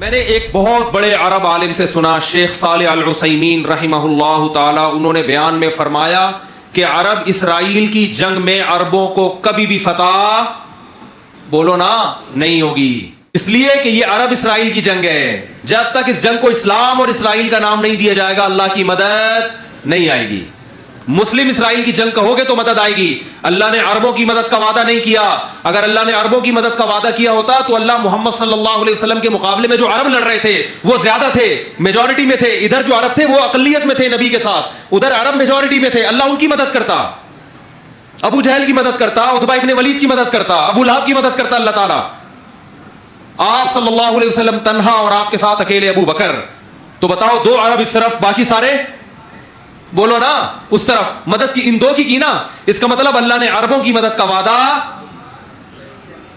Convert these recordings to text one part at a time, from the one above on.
میں نے ایک بہت بڑے عرب عالم سے سنا، شیخ صالح العثیمین رحمہ اللہ تعالی، انہوں نے بیان میں فرمایا کہ عرب اسرائیل کی جنگ میں عربوں کو کبھی بھی فتح بولو نا نہیں ہوگی، اس لیے کہ یہ عرب اسرائیل کی جنگ ہے. جب تک اس جنگ کو اسلام اور اسرائیل کا نام نہیں دیا جائے گا اللہ کی مدد نہیں آئے گی. مسلم اسرائیل کی جنگ کہو گے تو مدد آئے گی. اللہ نے عربوں کی مدد کا وعدہ نہیں کیا. اگر اللہ نے عربوں کی مدد کا وعدہ کیا ہوتا تو اللہ محمد صلی اللہ علیہ وسلم کے مقابلے میں جو عرب لڑ رہے تھے وہ زیادہ تھے، میجورٹی میں تھے. ادھر جو عرب تھے وہ اقلیت میں تھے نبی کے ساتھ، ادھر عرب میجورٹی میں تھے. اللہ ان کی مدد کرتا، ابو جہل کی مدد کرتا، عتبہ ابن ولید کی مدد کرتا، ابو لہب کی مدد کرتا اللہ تعالیٰ. آپ صلی اللہ علیہ وسلم تنہا اور آپ کے ساتھ اکیلے ابو بکر. تو بتاؤ، دو عرب اس طرف باقی سارے بولو نا اس طرف. مدد کی ان دو کی نا، اس کا مطلب اللہ نے عربوں کی مدد کا وعدہ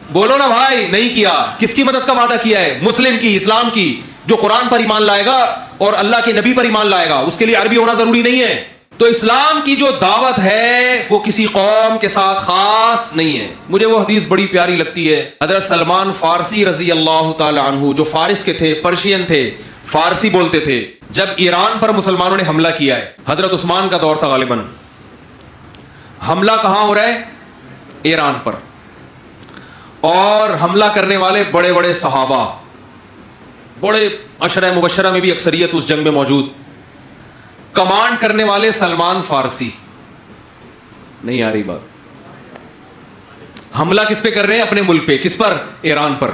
بولو نا بھائی نہیں کیا. کس کی مدد کا وعدہ کیا ہے؟ مسلم کی، اسلام کی. جو قرآن پر ایمان لائے گا اور اللہ کے نبی پر ایمان لائے گا اس کے لیے عربی ہونا ضروری نہیں ہے. تو اسلام کی جو دعوت ہے وہ کسی قوم کے ساتھ خاص نہیں ہے. مجھے وہ حدیث بڑی پیاری لگتی ہے. حضرت سلمان فارسی رضی اللہ تعالی عنہ جو فارس کے تھے، پرشین تھے، فارسی بولتے تھے، جب ایران پر مسلمانوں نے حملہ کیا ہے، حضرت عثمان کا دور تھا غالباً، حملہ کہاں ہو رہا ہے؟ ایران پر. اور حملہ کرنے والے بڑے بڑے صحابہ، بڑے عشرہ مبشرہ میں بھی اکثریت اس جنگ میں موجود. کمانڈ کرنے والے سلمان فارسی. نہیں آ رہی بات؟ حملہ کس پہ کر رہے ہیں؟ اپنے ملک پہ. کس پر؟ ایران پر.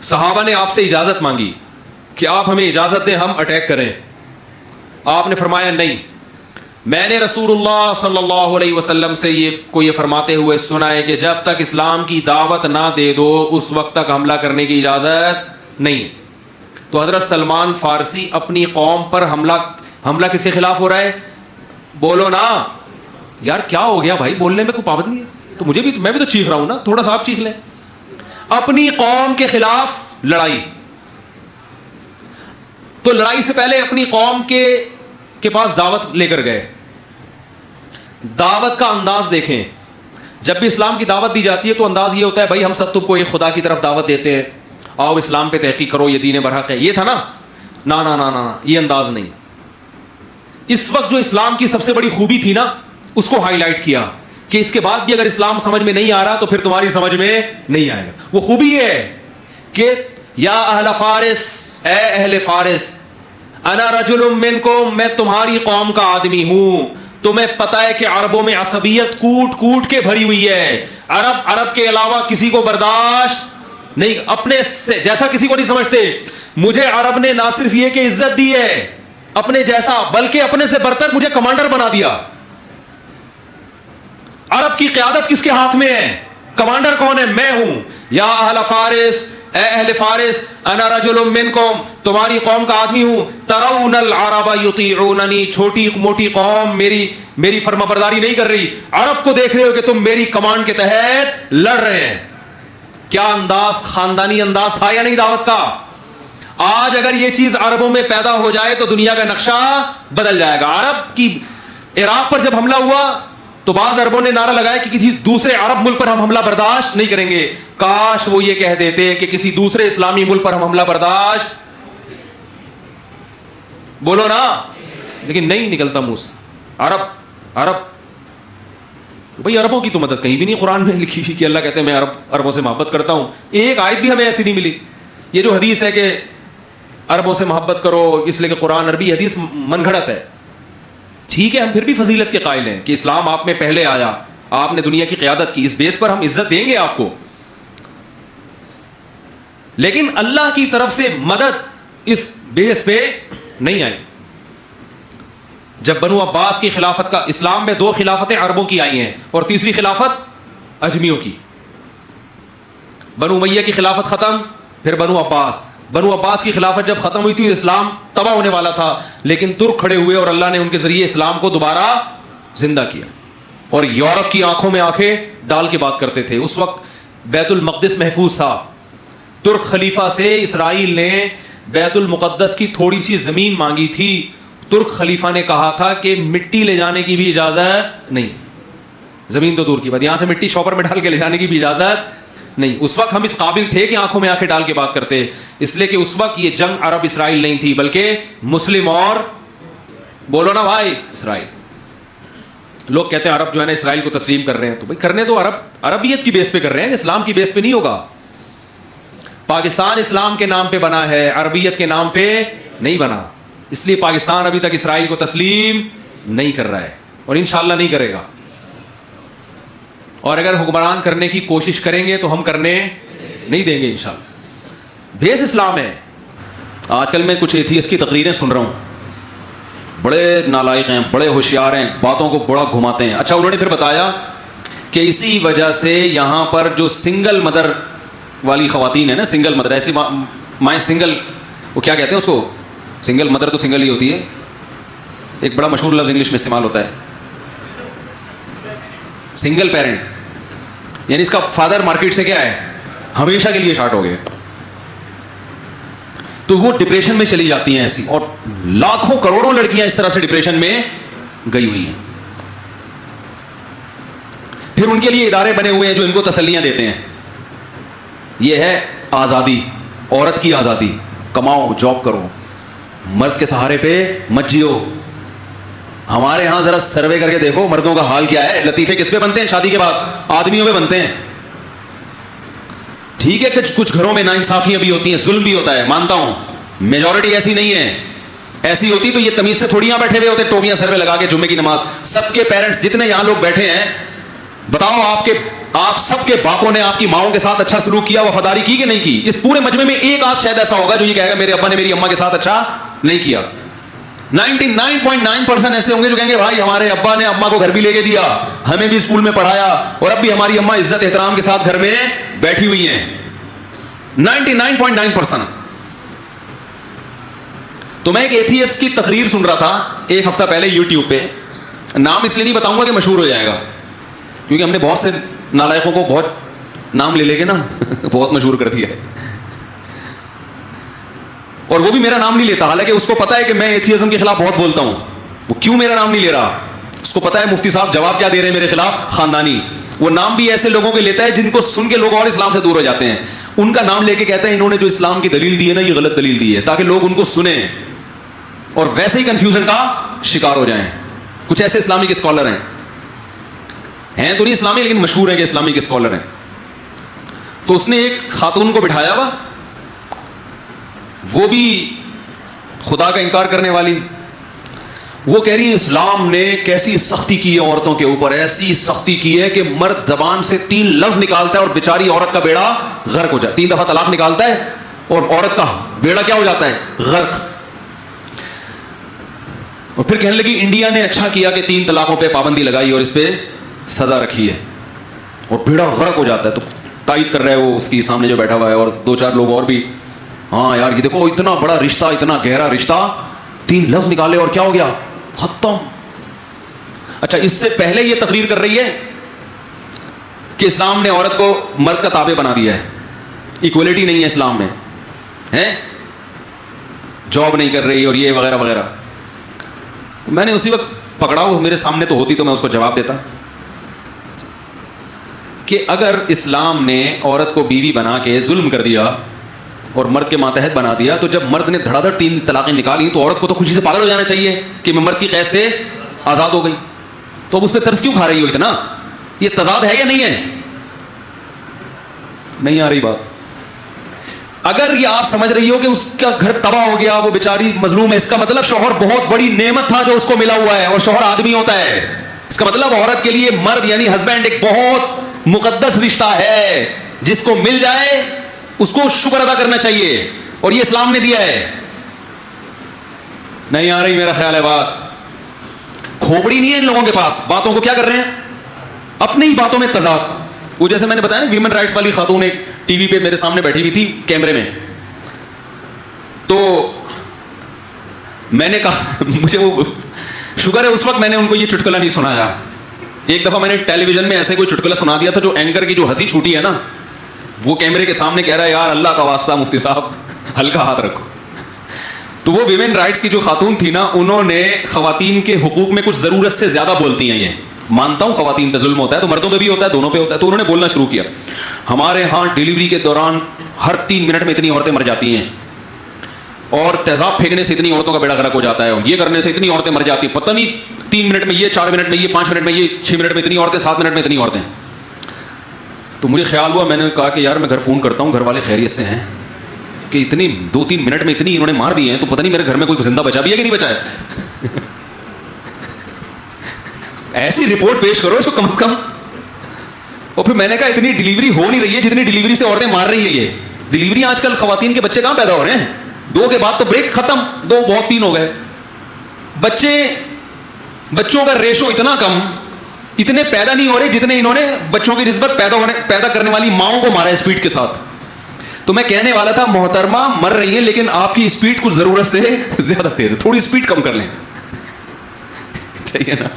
صحابہ نے آپ سے اجازت مانگی کہ آپ ہمیں اجازت دیں ہم اٹیک کریں. آپ نے فرمایا نہیں. میں نے رسول اللہ صلی اللہ علیہ وسلم سے یہ فرماتے ہوئے سنا ہے کہ جب تک اسلام کی دعوت نہ دے دو اس وقت تک حملہ کرنے کی اجازت نہیں. تو حضرت سلمان فارسی اپنی قوم پر حملہ کس کے خلاف ہو رہا ہے؟ بولو نا یار، کیا ہو گیا بھائی؟ بولنے میں کوئی پابندی ہے؟ تو میں بھی تو چیخ رہا ہوں نا، تھوڑا سا آپ چیخ لیں. اپنی قوم کے خلاف لڑائی. تو لڑائی سے پہلے اپنی قوم کے پاس دعوت لے کر گئے. دعوت کا انداز دیکھیں. جب بھی اسلام کی دعوت دی جاتی ہے تو انداز یہ ہوتا ہے بھائی ہم سب تم کو ایک خدا کی طرف دعوت دیتے ہیں، آؤ اسلام پہ تحقیق کرو، یہ دین برحق ہے. یہ تھا نا؟ نا نا نا نا، یہ انداز نہیں. اس وقت جو اسلام کی سب سے بڑی خوبی تھی نا اس کو ہائی لائٹ کیا کہ اس کے بعد بھی اگر اسلام سمجھ میں نہیں آ رہا تو پھر تمہاری سمجھ میں نہیں آئے گا. وہ خوبی یہ ہے کہ یا اہل فارس، اے اہل فارس، انا رجل منکم، میں تمہاری قوم کا آدمی ہوں. تمہیں پتہ ہے کہ عربوں میں عصبیت کوٹ کوٹ کے بھری ہوئی ہے. عرب کے علاوہ کسی کو برداشت نہیں، اپنے سے جیسا کسی کو نہیں سمجھتے. مجھے عرب نے نہ صرف یہ کہ عزت دی ہے اپنے جیسا، بلکہ اپنے سے برتر مجھے کمانڈر بنا دیا. عرب کی قیادت کس کے ہاتھ میں ہے؟ کمانڈر کون ہے؟ میں ہوں. یا اہل فارس، اے اہل فارس، انا رجل منکم، تمہاری قوم کا آدمی ہوں. ترون العرب یطیعوننی، چھوٹی موٹی قوم میری فرما برداری نہیں کر رہی. عرب کو دیکھ رہے ہو کہ تم میری کمانڈ کے تحت لڑ رہے ہیں. کیا انداز، خاندانی انداز تھا یا نہیں دعوت کا؟ آج اگر یہ چیز عربوں میں پیدا ہو جائے تو دنیا کا نقشہ بدل جائے گا. عرب کی عراق پر جب حملہ ہوا تو بعض عربوں نے نعرہ لگایا کہ کسی دوسرے عرب ملک پر ہم حملہ برداشت نہیں کریں گے. کاش وہ یہ کہہ دیتے کہ کسی دوسرے اسلامی ملک پر ہم حملہ برداشت بولو نا، لیکن نہیں نکلتا منہ سے. عرب بھائی، عربوں کی تو مدد کہیں بھی نہیں قرآن میں لکھی ہوئی کہ اللہ کہتے ہیں میں عربوں سے محبت کرتا ہوں. ایک آیت بھی ہمیں ایسی نہیں ملی. یہ جو حدیث ہے کہ عربوں سے محبت کرو اس لیے کہ قرآن عربی، حدیث من گھڑت ہے. ٹھیک ہے، ہم پھر بھی فضیلت کے قائل ہیں کہ اسلام آپ میں پہلے آیا، آپ نے دنیا کی قیادت کی، اس بیس پر ہم عزت دیں گے آپ کو. لیکن اللہ کی طرف سے مدد اس بیس پہ نہیں آئی. جب بنو عباس کی خلافت کا، اسلام میں 2 خلافتیں عربوں کی آئی ہیں اور تیسری خلافت اجمیوں کی. بنو امیہ کی خلافت ختم، پھر بنو عباس کی خلافت جب ختم ہوئی تھی اسلام تباہ ہونے والا تھا، لیکن ترک کھڑے ہوئے اور اللہ نے ان کے ذریعے اسلام کو دوبارہ زندہ کیا. اور یورپ کی آنکھوں میں آنکھیں ڈال کے بات کرتے تھے. اس وقت بیت المقدس محفوظ تھا. ترک خلیفہ سے اسرائیل نے بیت المقدس کی تھوڑی سی زمین مانگی تھی. ترک خلیفہ نے کہا تھا کہ مٹی لے جانے کی بھی اجازت نہیں، زمین تو دور کی بات، یہاں سے مٹی شاپر میں ڈال کے لے جانے کی بھی اجازت نہیں. اس وقت ہم اس قابل تھے کہ آنکھوں میں آنکھیں ڈال کے بات کرتے, اس لیے کہ اس وقت یہ جنگ عرب اسرائیل نہیں تھی بلکہ مسلم اور بولو نا بھائی اسرائیل. لوگ کہتے ہیں عرب جو ہے نا اسرائیل کو تسلیم کر رہے ہیں, تو بھائی کرنے تو عربیت کی بیس پہ کر رہے ہیں, اسلام کی بیس پہ نہیں ہوگا. پاکستان اسلام کے نام پہ بنا ہے, عربیت کے نام پہ نہیں بنا, اس لیے پاکستان ابھی تک اسرائیل کو تسلیم نہیں کر رہا ہے اور انشاءاللہ نہیں کرے گا. اور اگر حکمران کرنے کی کوشش کریں گے تو ہم کرنے نہیں دیں گے انشاءاللہ. بیس اسلام ہے. آج کل میں کچھ ایتھیسٹ کی تقریریں سن رہا ہوں, بڑے نالائق ہیں, بڑے ہوشیار ہیں, باتوں کو بڑا گھماتے ہیں. اچھا, انہوں نے پھر بتایا کہ اسی وجہ سے یہاں پر جو سنگل مدر والی خواتین ہیں نا, سنگل مدر, ایسی مائیں سنگل, وہ کیا کہتے ہیں اس کو, سنگل مدر تو سنگل ہی ہوتی ہے, ایک بڑا مشہور لفظ انگلش میں استعمال ہوتا ہے سنگل پیرنٹ, یعنی اس کا فادر مارکیٹ سے کیا ہے, ہمیشہ کے لیے شارٹ ہو گئے, تو وہ ڈپریشن میں چلی جاتی ہیں ایسی, اور لاکھوں کروڑوں لڑکیاں اس طرح سے ڈپریشن میں گئی ہوئی ہیں. پھر ان کے لیے ادارے بنے ہوئے ہیں جو ان کو تسلیاں دیتے ہیں. یہ ہے آزادی, عورت کی آزادی, کماؤ, جاب کرو, مرد کے سہارے پہ مت جیو. ہمارے ہاں ذرا سروے کر کے دیکھو مردوں کا حال کیا ہے. لطیفے کس پہ بنتے ہیں شادی کے بعد, آدمیوں پہ بنتے ہیں. ٹھیک ہے کہ کچھ گھروں میں ناانصافیاں بھی ہوتی ہیں, ظلم بھی ہوتا ہے, مانتا ہوں, میجورٹی ایسی نہیں ہے. ایسی ہوتی تو یہ تمیز سے تھوڑی یہاں بیٹھے ہوئے ہوتے ٹوپیاں سر پہ لگا کے جمعے کی نماز. سب کے پیرنٹس جتنے یہاں لوگ بیٹھے ہیں, بتاؤ آپ سب کے باپوں نے آپ کی ماؤں کے ساتھ اچھا سلوک کیا, وفاداری کی کہ نہیں کی؟ اس پورے مجمع میں ایک آدھ شاید ایسا ہوگا جو یہ کہے گا میرے ابا نے میری اماں کے ساتھ اچھا نہیں کیا. 99.9% ایسے ہوں گے جو کہیں گے بھائی ہمارے ابا نے اماں کو گھر بھی لے کے دیا, ہمیں بھی اسکول میں پڑھایا, اور اب بھی ہماری اماں عزت احترام کے ساتھ گھر میں بیٹھی ہوئی ہیں. 99.9%. تو میں ایک ایتھیسٹ کی تقریر سن رہا تھا ایک ہفتہ پہلے یوٹیوب پہ, نام اس لیے نہیں بتاؤں گا کہ مشہور ہو جائے گا, کیونکہ ہم نے بہت سے نالائقوں کو بہت نام لے کے نا بہت مشہور کر دیا ہے, اور وہ بھی میرا نام نہیں لیتا, حالانکہ اس کو پتا ہے کہ میں ایتھیزم کے خلاف بہت بولتا ہوں. وہ کیوں میرا نام نہیں لے رہا, اس کو پتا ہے مفتی صاحب جواب کیا دے رہے ہیں میرے خلاف, خاندانی. وہ نام بھی ایسے لوگوں کے لیتا ہے جن کو سن کے لوگ اور اسلام سے دور ہو جاتے ہیں. ان کا نام لے کے کہتے ہیں انہوں نے جو اسلام کی دلیل دی ہے نا یہ غلط دلیل دی ہے, تاکہ لوگ ان کو سنیں اور ویسے ہی کنفیوژن کا شکار ہو جائیں. کچھ ایسے اسلامک اسکالر ہیں تو نہیں اسلامی لیکن مشہور ہے کہ اسلامک اسکالر ہیں. تو اس نے ایک خاتون کو بٹھایا ہوا, وہ بھی خدا کا انکار کرنے والی, وہ کہہ رہی ہے اسلام نے کیسی سختی کی ہے عورتوں کے اوپر, ایسی سختی کی ہے کہ مرد زبان سے 3 لفظ نکالتا ہے اور بیچاری عورت کا بیڑا غرق ہو جاتا ہے. 3 دفعہ طلاق نکالتا ہے اور عورت کا بیڑا کیا ہو جاتا ہے, غرق. اور پھر کہنے لگی انڈیا نے اچھا کیا کہ 3 طلاقوں پہ پابندی لگائی اور اس پہ سزا رکھی ہے, اور بیڑا غرق ہو جاتا ہے. تو تائید کر رہا ہے وہ اس کی سامنے جو بیٹھا ہوا ہے, اور 2-4 لوگ اور بھی, ہاں یار یہ دیکھو اتنا بڑا رشتہ, اتنا گہرا رشتہ, 3 لفظ نکالے اور کیا ہو گیا, ختم. اچھا, اس سے پہلے یہ تقریر کر رہی ہے کہ اسلام نے عورت کو مرد کا تابع بنا دیا ہے, ایکولیٹی نہیں ہے اسلام میں, ہے جاب نہیں کر رہی اور یہ وغیرہ وغیرہ. میں نے اسی وقت پکڑا, وہ میرے سامنے تو ہوتی تو میں اس کو جواب دیتا کہ اگر اسلام نے عورت کو بیوی بنا کے ظلم کر دیا اور مرد کے ماتحت بنا دیا, تو جب مرد نے دھڑا دھڑ 3 طلاقیں نکالی تو عورت کو تو خوشی سے پاگل ہو جانا چاہیے کہ میں مرد کی قید سے آزاد ہو گئی. تو اب اس پہ ترس کیوں کھا رہی ہو اتنا؟ یہ تضاد ہے یا نہیں ہے؟ نہیں آ رہی بات. اگر یہ آپ سمجھ رہی ہو کہ اس کا گھر تباہ ہو گیا, وہ بیچاری مظلوم ہے, اس کا مطلب شوہر بہت بڑی نعمت تھا جو اس کو ملا ہوا ہے, اور شوہر آدمی ہوتا ہے. اس کا مطلب عورت کے لیے مرد یعنی ہسبینڈ ایک بہت مقدس رشتہ ہے, جس کو مل جائے اس کو شکر ادا کرنا چاہیے, اور یہ اسلام نے دیا ہے. نہیں آ رہی میرا خیال ہے بات. کھوپڑی نہیں ہے ان لوگوں کے پاس, باتوں کو کیا کر رہے ہیں, اپنی ہی باتوں میں تضاد. وہ جیسے میں نے بتایا نا ویمن رائٹس والی خاتون ایک ٹی وی پہ میرے سامنے بیٹھی ہوئی تھی کیمرے میں, تو میں نے کہا مجھے وہ شکر ہے اس وقت میں نے ان کو یہ چٹکلا نہیں سنایا. ایک دفعہ میں نے ٹیلی ویژن میں ایسے کوئی چٹکلا سنا دیا تھا جو اینکر کی جو ہنسی چھوٹی ہے نا, وہ کیمرے کے سامنے کہہ رہا ہے یار اللہ کا واسطہ مفتی صاحب ہلکا ہاتھ رکھو. تو وہ ویمن رائٹس کی جو خاتون تھی نا, انہوں نے خواتین کے حقوق میں کچھ ضرورت سے زیادہ بولتی ہیں یہ, مانتا ہوں خواتین پہ ظلم ہوتا ہے تو مردوں پہ بھی ہوتا ہے, دونوں پہ ہوتا ہے. تو انہوں نے بولنا شروع کیا, ہمارے ہاں ڈیلیوری کے دوران ہر 3 منٹ میں اتنی عورتیں مر جاتی ہیں, اور تیزاب پھینکنے سے اتنی عورتوں کا بیڑا غرق ہو جاتا ہے, یہ کرنے سے اتنی عورتیں مر جاتی ہیں, پتہ نہیں 3 منٹ میں یہ, 4 منٹ میں یہ, 5 منٹ میں یہ, 6 منٹ میں اتنی عورتیں, 7 منٹ میں اتنی عورتیں. تو مجھے خیال ہوا, میں نے کہا کہ یار میں گھر فون کرتا ہوں, گھر والے خیریت سے ہیں کہ اتنی 2-3 منٹ میں اتنی انہوں نے مار دی ہیں, تو پتہ نہیں میرے گھر میں کوئی زندہ بچا بھی ہے کہ نہیں بچا ہے. ایسی رپورٹ پیش کرو اس کو کم از کم. اور پھر میں نے کہا اتنی ڈلیوری ہو نہیں رہی ہے جتنی ڈلیوری سے عورتیں مار رہی ہیں. یہ ڈلیوری آج کل خواتین کے بچے کہاں پیدا ہو رہے ہیں, 2 کے بعد تو بریک ختم, 2 بہت 3 ہو گئے. بچوں کا ریشو اتنا کم, اتنے پیدا نہیں ہو رہے جتنے انہوں نے بچوں کی نسبت پیدا کرنے والی ماؤں کو مارا ہے اسپیڈ کے ساتھ. تو میں کہنے والا تھا محترمہ مر رہی ہے لیکن آپ کی اسپیڈ کچھ ضرورت سے زیادہ تیز ہے, تھوڑی اسپیڈ کم کر لیں. چاہیے نا,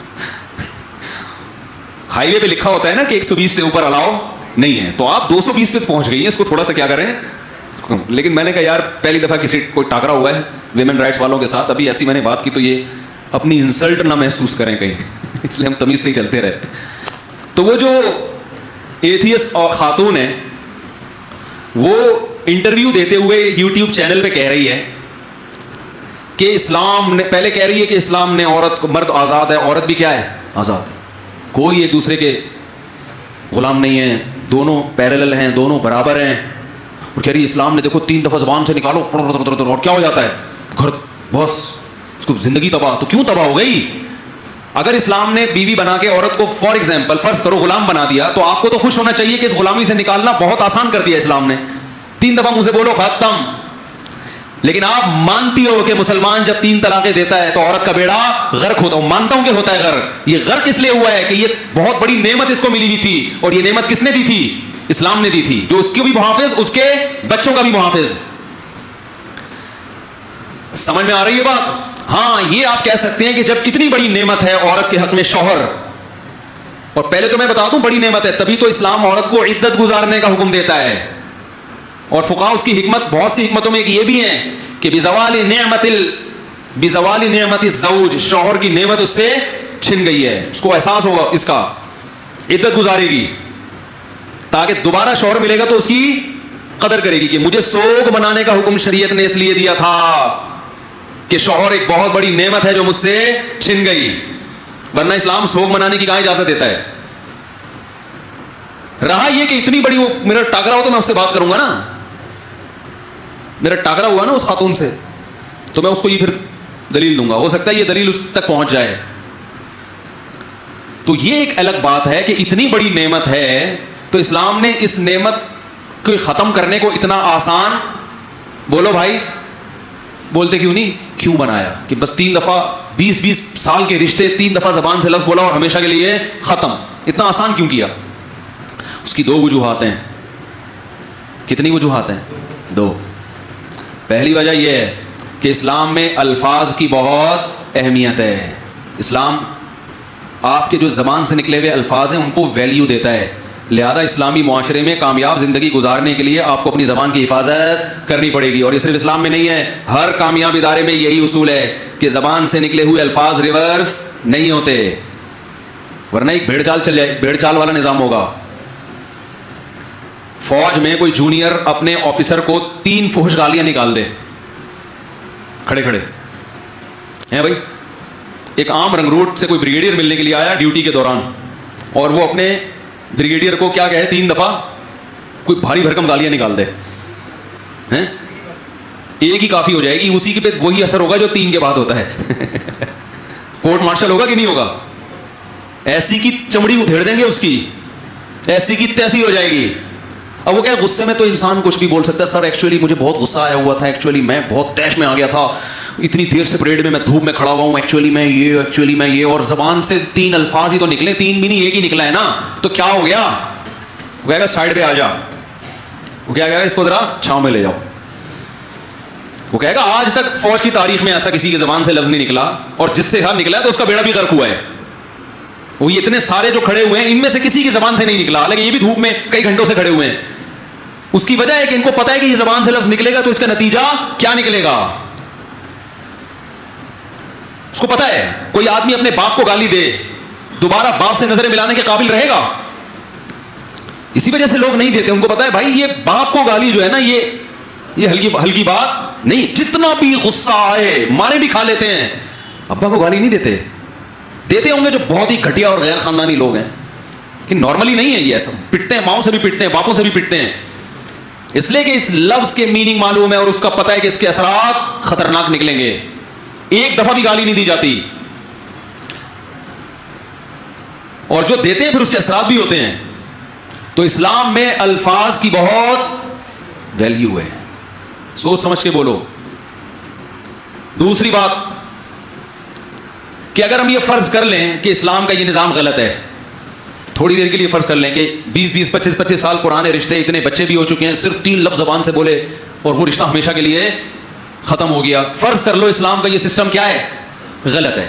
ہائی وے پہ لکھا ہوتا ہے نا کہ 120 سے اوپر الاؤ نہیں ہے, تو آپ 220 پہ پہنچ گئی ہیں, اس کو تھوڑا سا کیا کریں. لیکن میں نے کہا یار پہلی دفعہ کوئی ٹاکرا ہوا ہے ویمن رائٹس والوں کے ساتھ, ابھی ایسی میں نے بات کی تو یہ اپنی انسلٹ نہ محسوس کریں کہیں, اس لیے ہم تمیز سے ہی چلتے رہے. تو وہ جو ایتھیس اور خاتون ہے وہ انٹرویو دیتے ہوئے یوٹیوب چینل پہ کہہ رہی ہے کہ اسلام نے, پہلے کہہ رہی ہے کہ اسلام نے عورت کو, مرد آزاد ہے, عورت بھی کیا ہے, آزاد ہے, کوئی ایک دوسرے کے غلام نہیں ہیں, دونوں پیرلل ہیں, دونوں برابر ہیں. اور کہہ رہی ہے اسلام نے دیکھو 3 دفعہ زبان سے نکالو اور کیا ہو جاتا ہے, گھر بس اس کو زندگی تباہ. تو کیوں تباہ ہو گئی؟ اگر اسلام نے بیوی بنا کے عورت کو فار ایگزامپل فرض کرو غلام بنا دیا, تو آپ کو تو خوش ہونا چاہیے کہ اس غلامی سے نکالنا بہت آسان کر دیا اسلام نے. 3 دفعہ منہ سے بولو ختم. لیکن آپ مانتی ہو کہ مسلمان جب 3 طلاقیں دیتا ہے تو عورت کا بیڑا غرق ہوتا. مانتا ہوں کہ ہوتا ہے غرق. یہ غرق اس لیے ہوا ہے کہ یہ بہت بڑی نعمت اس کو ملی ہوئی تھی, اور یہ نعمت کس نے دی تھی؟ اسلام نے دی تھی, جو اس کی بھی محافظ, اس کے بچوں کا بھی محافظ. سمجھ میں آ رہی ہے بات؟ ہاں, یہ آپ کہہ سکتے ہیں کہ جب اتنی بڑی نعمت ہے عورت کے حق میں شوہر, اور پہلے تو میں بتا دوں بڑی نعمت ہے, تبھی تو اسلام عورت کو عدت گزارنے کا حکم دیتا ہے. اور فقہاء اس کی حکمت, بہت سی حکمتوں میں یہ بھی ہے کہ بزوال نعمت الزوج, شوہر کی نعمت اس سے چھن گئی ہے, اس کو احساس ہوگا اس کا, عدت گزارے گی تاکہ دوبارہ شوہر ملے گا تو اس کی قدر کرے گی کہ مجھے سوگ منانے کا حکم شریعت نے اس لیے دیا تھا کہ شوہر ایک بہت بڑی نعمت ہے جو مجھ سے چھن گئی, ورنہ اسلام سوگ منانے کی کہاں اجازت دیتا ہے. رہا یہ کہ اتنی بڑی, وہ میرا ٹاکرا ہو تو میں اس سے بات کروں گا نا, میرا ٹاکرا ہوا نا اس خاتون سے, تو میں اس کو یہ پھر دلیل دوں گا, ہو سکتا ہے یہ دلیل اس تک پہنچ جائے. تو یہ ایک الگ بات ہے کہ اتنی بڑی نعمت ہے تو اسلام نے اس نعمت کو ختم کرنے کو اتنا آسان, بولو بھائی, بولتے کیوں نہیں, کیوں بنایا کہ بس 3 دفعہ 20 سال کے رشتے 3 دفعہ زبان سے لفظ بولا اور ہمیشہ کے لیے ختم, اتنا آسان کیوں کیا؟ اس کی 2 وجوہات ہیں. کتنی وجوہات ہیں؟ 2. پہلی وجہ یہ ہے کہ اسلام میں الفاظ کی بہت اہمیت ہے. اسلام آپ کے جو زبان سے نکلے ہوئے الفاظ ہیں ان کو ویلیو دیتا ہے, لہذا اسلامی معاشرے میں کامیاب زندگی گزارنے کے لیے آپ کو اپنی زبان کی حفاظت کرنی پڑے گی. اور یہ صرف اسلام میں نہیں ہے, ہر کامیاب ادارے میں یہی اصول ہے کہ زبان سے نکلے ہوئے الفاظ ریورس نہیں ہوتے, ورنہ ایک بھیڑ چال چل جائے, بھیڑ چال والا نظام ہوگا. فوج میں کوئی جونیئر اپنے آفیسر کو 3 فحش گالیاں نکال دے کھڑے کھڑے ہیں بھائی. ایک عام رنگروٹ سے کوئی بریگیڈیئر ملنے کے لیے آیا ڈیوٹی کے دوران, اور وہ اپنے بریگیڈیئر کو کیا کہے 3 دفعہ کوئی بھاری بھرکم گالیاں نکال دے, ہیں ایک ہی کافی ہو جائے گی, اسی کے پہ وہی اثر ہوگا جو 3 کے بعد ہوتا ہے. کورٹ مارشل ہوگا کہ نہیں ہوگا؟ ایسی کی چمڑی ادھیڑ دیں گے اس کی, ایسی کی تیسی ہو جائے گی. اب وہ کیا غصے میں تو انسان کچھ بھی بول سکتا ہے, سر ایکچولی مجھے بہت غصہ آیا ہوا تھا, ایکچولی میں بہت تیش میں آ گیا تھا, اتنی دیر سے پریڈ میں دھوپ میں کھڑا ہوا ہوں, ایکچولی میں یہ, اور زبان سے 3 الفاظ ہی تو نکلے, 3 بھی نہیں ایک ہی نکلا ہے نا, تو کیا ہو گیا؟ وہ کہے گا سائڈ پہ آ جا, وہ کیا کہے گا اس کو ذرا چھاؤں میں لے جاؤ. وہ کہے گا آج تک فوج کی تاریخ میں ایسا کسی کی زبان سے لفظ نہیں نکلا, اور جس سے نکلا ہے تو اس کا بیڑا بھی غرق ہوا ہے. وہ اتنے سارے جو کھڑے ہوئے ہیں ان میں سے کسی کی زبان سے نہیں نکلا, حالانکہ یہ بھی دھوپ میں کئی گھنٹوں سے کھڑے ہوئے ہیں. اس کی وجہ ہے کہ ان کو پتا ہے کہ یہ زبان سے لفظ نکلے گا تو اس کا نتیجہ کیا نکلے گا. اس کو پتا ہے کوئی آدمی اپنے باپ کو گالی دے دوبارہ باپ سے نظریں ملانے کے قابل رہے گا؟ اسی وجہ سے لوگ نہیں دیتے. ان کو پتا ہے بھائی یہ باپ کو گالی جو ہے نا یہ ہلکی بات نہیں. جتنا بھی غصہ آئے مارے بھی کھا لیتے ہیں, ابا کو گالی نہیں دیتے. دیتے ہوں گے جو بہت ہی گھٹیا اور غیر خاندانی لوگ ہیں, کہ نارملی نہیں ہے یہ ایسا. پٹتے ہیں, ماؤں سے بھی پٹتے ہیں, باپوں سے بھی پٹتے ہیں, اس لیے کہ اس لفظ کے میننگ معلوم ہے اور اس کا پتہ ہے کہ اس کے اثرات خطرناک نکلیں گے. ایک دفعہ بھی گالی نہیں دی جاتی, اور جو دیتے ہیں پھر اس کے اثرات بھی ہوتے ہیں. تو اسلام میں الفاظ کی بہت ویلیو ہے, سوچ سمجھ کے بولو. دوسری بات کہ اگر ہم یہ فرض کر لیں کہ اسلام کا یہ نظام غلط ہے, تھوڑی دیر کے لیے فرض کر لیں کہ 20 25 سال پرانے رشتے, اتنے بچے بھی ہو چکے ہیں, صرف 3 لفظ زبان سے بولے اور وہ رشتہ ہمیشہ کے لیے ختم ہو گیا. فرض کر لو اسلام کا یہ سسٹم کیا ہے, غلط ہے.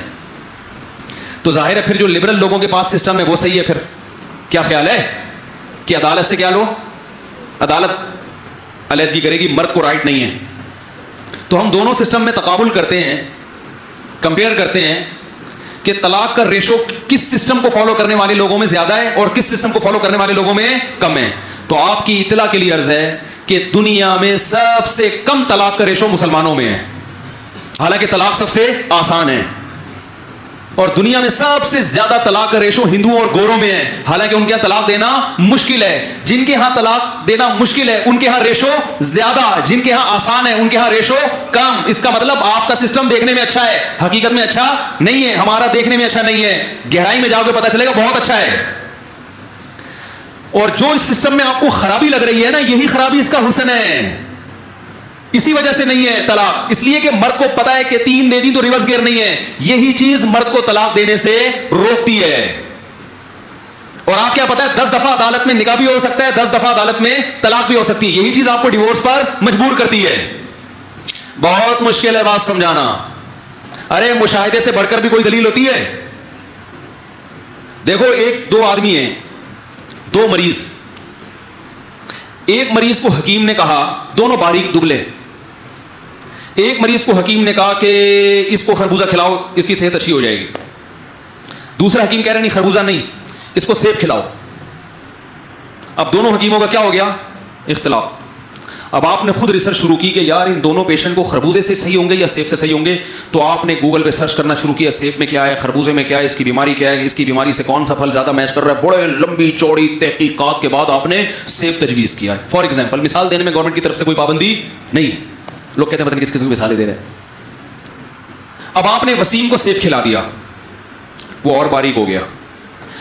تو ظاہر ہے پھر جو لبرل لوگوں کے پاس سسٹم ہے وہ صحیح ہے. پھر کیا خیال ہے کہ عدالت سے کیا لو, عدالت علیحدگی کرے گی, مرد کو رائٹ نہیں ہے. تو ہم دونوں سسٹم میں تقابل کرتے ہیں, کمپیئر کرتے ہیں کہ طلاق کا ریشو کس سسٹم کو فالو کرنے والے لوگوں میں زیادہ ہے اور کس سسٹم کو فالو کرنے والے لوگوں میں کم ہے. تو آپ کی اطلاع کے لیے عرض ہے کہ دنیا میں سب سے کم طلاق کا ریشو مسلمانوں میں ہے, حالانکہ طلاق سب سے آسان ہے. اور دنیا میں سب سے زیادہ طلاق کا ریشو ہندوؤں اور گوروں میں ہے, حالانکہ ان کے یہاں طلاق دینا مشکل ہے. جن کے ہاں طلاق دینا مشکل ہے ان کے ہاں ریشو زیادہ, جن کے ہاں آسان ہے ان کے ہاں ریشو کم. اس کا مطلب آپ کا سسٹم دیکھنے میں اچھا ہے, حقیقت میں اچھا نہیں ہے. ہمارا دیکھنے میں اچھا نہیں ہے, گہرائی میں جاؤ گے پتا چلے گا بہت اچھا ہے. اور جو اس سسٹم میں آپ کو خرابی لگ رہی ہے نا, یہی خرابی اس کا حسن ہے. اسی وجہ سے نہیں ہے طلاق, اس لیے کہ مرد کو پتا ہے کہ 3 دے دی تو ریورس گیئر نہیں ہے. یہی چیز مرد کو طلاق دینے سے روکتی ہے. اور آپ کیا پتا ہے 10 دفعہ عدالت میں نکاح بھی ہو سکتا ہے, 10 دفعہ عدالت میں طلاق بھی ہو سکتی ہے. یہی چیز آپ کو ڈیورس پر مجبور کرتی ہے. بہت مشکل ہے بات سمجھانا. ارے مشاہدے سے بڑھ کر بھی کوئی دلیل ہوتی ہے. دیکھو 2 آدمی ہیں, 2 مریض. ایک مریض کو حکیم نے کہا, دونوں باریک دبلے, ایک مریض کو حکیم نے کہا کہ اس کو خربوزہ کھلاؤ اس کی صحت اچھی ہو جائے گی. دوسرا حکیم کہہ رہا نہیں خربوزہ نہیں, اس کو سیب کھلاؤ. اب دونوں حکیموں کا کیا ہو گیا, اختلاف. اب آپ نے خود ریسرچ شروع کی کہ یار ان دونوں پیشنٹ کو خربوزے سے صحیح ہوں گے یا سیب سے صحیح ہوں گے. تو آپ نے گوگل پہ سرچ کرنا شروع کیا, سیب میں کیا ہے, خربوزے میں کیا ہے, اس کی بیماری کیا ہے, اس کی بیماری سے کون سا پھل زیادہ میچ کر رہا ہے. بڑے لمبی چوڑی تحقیقات کے بعد آپ نے سیب تجویز کیا. فار ایگزامپل, مثال دینے میں گورنمنٹ کی طرف سے کوئی پابندی نہیں ہے. لوگ کہتے ہیں پتہ نہیں کس قسم کی مثالیں دے رہے ہیں. اب آپ نے وسیم کو سیب کھلا دیا, وہ اور باریک ہو گیا.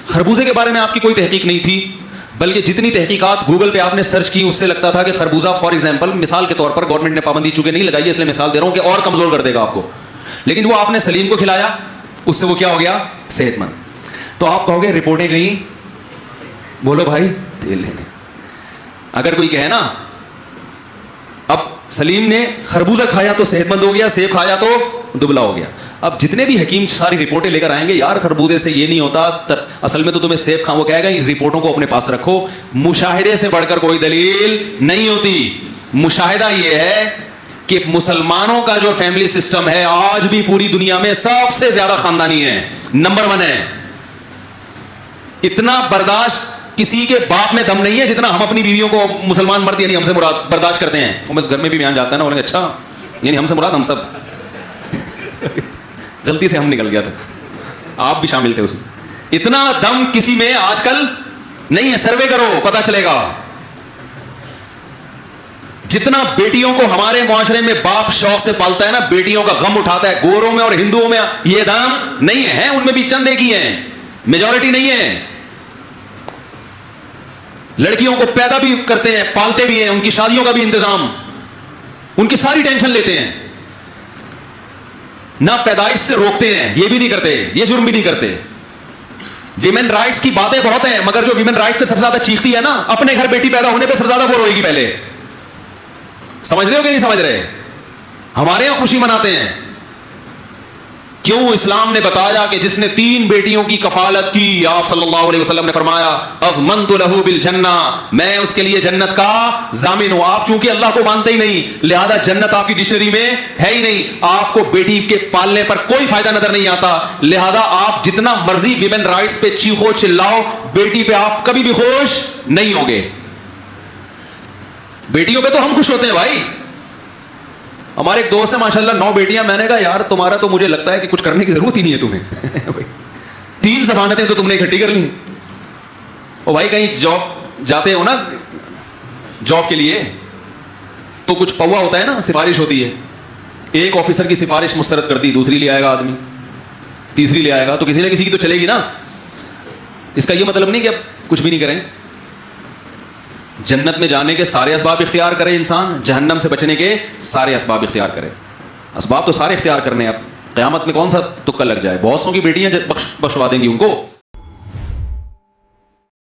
خربوزے کے بارے میں آپ کی کوئی تحقیق نہیں تھی, بلکہ جتنی تحقیقات گوگل پہ آپ نے سرچ کی اس سے لگتا تھا کہ خربوزہ فار ایگزامپل, مثال کے طور پر, گورنمنٹ نے پابندی چونکہ نہیں لگائی ہے اس لیے مثال دے رہا ہوں کہ اور کمزور کر دے گا آپ کو, لیکن وہ آپ نے سلیم کو کھلایا, اس سے وہ کیا ہو گیا, صحت مند. تو آپ کہو گے رپورٹیں کہیں, بولو بھائی تیل لینے. اگر کوئی کہے نا اب سلیم نے خربوزہ کھایا تو صحت مند ہو گیا, سیب کھایا تو دبلا ہو گیا. اب جتنے بھی حکیم ساری رپورٹیں لے کر آئیں گے, یار خربوزے سے یہ نہیں ہوتا, اصل میں تو تمہیں سیب کھاؤ, وہ کہے گا ان رپورٹوں کو اپنے پاس رکھو. مشاہدے سے بڑھ کر کوئی دلیل نہیں ہوتی. مشاہدہ یہ ہے کہ مسلمانوں کا جو فیملی سسٹم ہے آج بھی پوری دنیا میں سب سے زیادہ خاندانی ہے, نمبر 1 ہے. اتنا برداشت کسی کے باپ میں دم نہیں ہے جتنا ہم اپنی بیویوں کو مسلمان مرد یعنی ہم سے مراد برداشت کرتے ہیں. وہ بس گھر میں بھی بیان جاتا ہے نا, بولیں اچھا یعنی ہم سے مراد ہم سب, غلطی سے ہم نکل گیا تھا, آپ بھی شامل تھے اس میں. اتنا دم کسی میں آج کل نہیں ہے. سروے کرو پتا چلے گا. جتنا بیٹیوں کو ہمارے معاشرے میں باپ شوق سے پالتا ہے نا, بیٹیوں کا غم اٹھاتا ہے, گوروں میں اور ہندوؤں میں یہ دم نہیں ہے. ان میں بھی چند ایک ہی ہیں, میجورٹی نہیں ہے. لڑکیوں کو پیدا بھی کرتے ہیں, پالتے بھی ہیں, ان کی شادیوں کا بھی انتظام, ان کی ساری ٹینشن لیتے ہیں. نہ پیدائش سے روکتے ہیں, یہ بھی نہیں کرتے, یہ جرم بھی نہیں کرتے. ویمن رائٹس کی باتیں بہت ہیں, مگر جو ویمن رائٹ پہ سب سے زیادہ چیختی ہے نا, اپنے گھر بیٹی پیدا ہونے پہ سب سے زیادہ وہ روئے گی پہلے. سمجھ رہے ہو کہ نہیں سمجھ رہے؟ ہمارے یہاں خوشی مناتے ہیں, کیوں اسلام نے بتایا کہ جس نے 3 بیٹیوں کی کفالت کی، آپ صلی اللہ علیہ وسلم نے فرمایا اضمنت لہ بالجنہ، میں اس کے لیے جنت کا ضامن ہوں۔ آپ چونکہ اللہ کو مانتے ہی نہیں، لہذا جنت آپ کی ڈکشنری میں ہے ہی نہیں، آپ کو بیٹی کے پالنے پر کوئی فائدہ نظر نہیں آتا، لہذا آپ جتنا مرضی ویمن رائٹس پہ چیخو چلاؤ، بیٹی پہ آپ کبھی بھی خوش نہیں ہوگے۔ بیٹیوں پہ تو ہم خوش ہوتے ہیں بھائی، ہمارے ایک دوست ہے ماشاءاللہ 9 بیٹیاں، میں نے کہا یار تمہارا تو مجھے لگتا ہے کہ کچھ کرنے کی ضرورت ہی نہیں ہے تمہیں 3 ضمانتیں تو تم نے اکٹھی کر لی۔ او بھائی کہیں جاب جاتے ہو نا جاب کے لیے تو کچھ پوا ہوتا ہے نا، سفارش ہوتی ہے، ایک آفیسر کی سفارش مسترد کر دی، دوسری لے آئے گا آدمی، تیسری لے آئے گا، تو کسی نہ کسی کی تو چلے گی نا۔ اس کا یہ مطلب نہیں کہ اب کچھ بھی نہیں کریں، جنت میں جانے کے سارے اسباب اختیار کرے انسان، جہنم سے بچنے کے سارے اسباب اختیار کرے۔ اسباب تو سارے اختیار کرنے ہیں، اب قیامت میں کون سا تکا لگ جائے، بہت سو کی بیٹیاں بخشوا دیں گی ان کو۔